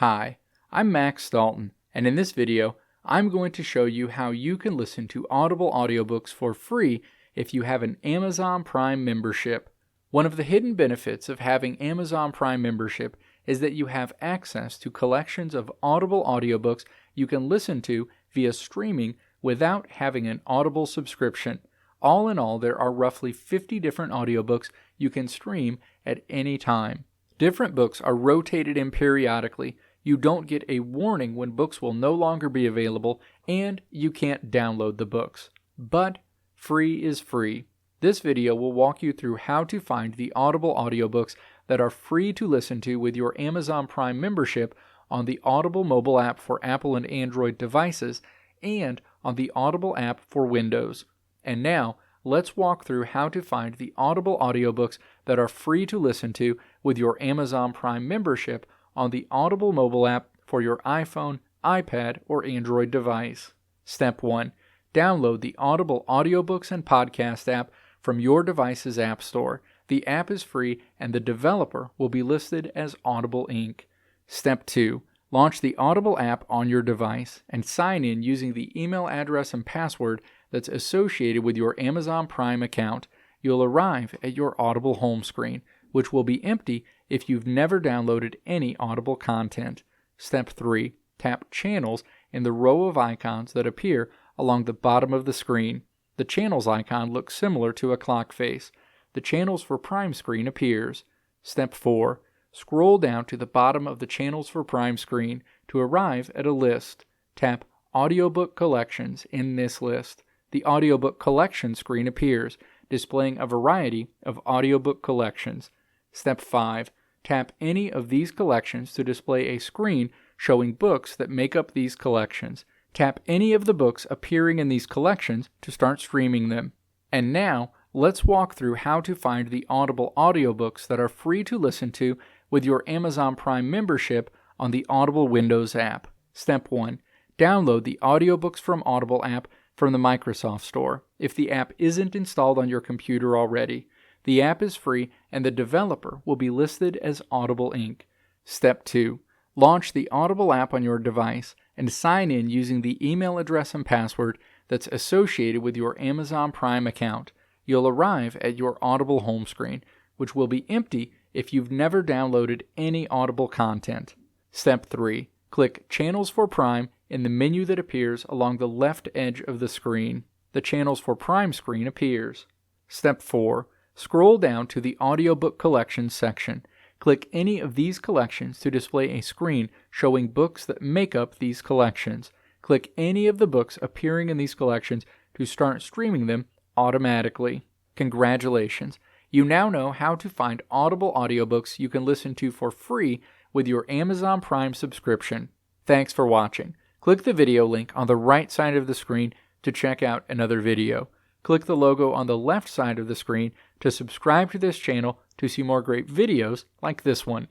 Hi, I'm Max Dalton, and in this video, I'm going to show you how you can listen to Audible audiobooks for free if you have an Amazon Prime membership. One of the hidden benefits of having Amazon Prime membership is that you have access to collections of Audible audiobooks you can listen to via streaming without having an Audible subscription. All in all, there are roughly 50 different audiobooks you can stream at any time. Different books are rotated in periodically. You don't get a warning when books will no longer be available, and you can't download the books. But free is free. This video will walk you through how to find the Audible audiobooks that are free to listen to with your Amazon Prime membership on the Audible Mobile App for Apple and Android devices and on the Audible app for Windows. And now, let's walk through how to find the Audible audiobooks that are free to listen to with your Amazon Prime membership on the Audible Mobile App for your iPhone, iPad, or Android device. Step 1. Download the Audible Audiobooks and Podcast app from your device's App Store. The app is free and the developer will be listed as Audible Inc. Step 2. Launch the Audible app on your device and sign in using the email address and password that's associated with your Amazon Prime account. You'll arrive at your Audible home screen, which will be empty if you've never downloaded any Audible content. Step 3. Tap Channels in the row of icons that appear along the bottom of the screen. The Channels icon looks similar to a clock face. The Channels for Prime screen appears. Step 4. Scroll down to the bottom of the Channels for Prime screen to arrive at a list. Tap Audiobook Collections in this list. The Audiobook Collection screen appears, displaying a variety of audiobook collections. Step 5. Tap any of these collections to display a screen showing books that make up these collections. Tap any of the books appearing in these collections to start streaming them. And now, let's walk through how to find the Audible audiobooks that are free to listen to with your Amazon Prime membership on the Audible Windows app. Step 1. Download the Audiobooks from Audible app from the Microsoft Store if the app isn't installed on your computer already. The app is free and the developer will be listed as Audible Inc. Step 2. Launch the Audible app on your device and sign in using the email address and password that's associated with your Amazon Prime account. You'll arrive at your Audible home screen, which will be empty if you've never downloaded any Audible content. Step 3. Click Channels for Prime in the menu that appears along the left edge of the screen. The Channels for Prime screen appears. Step 4. Scroll down to the Audiobook Collections section. Click any of these collections to display a screen showing books that make up these collections. Click any of the books appearing in these collections to start streaming them automatically. Congratulations! You now know how to find Audible audiobooks you can listen to for free with your Amazon Prime subscription. Thanks for watching. Click the video link on the right side of the screen to check out another video. Click the logo on the left side of the screen to subscribe to this channel to see more great videos like this one.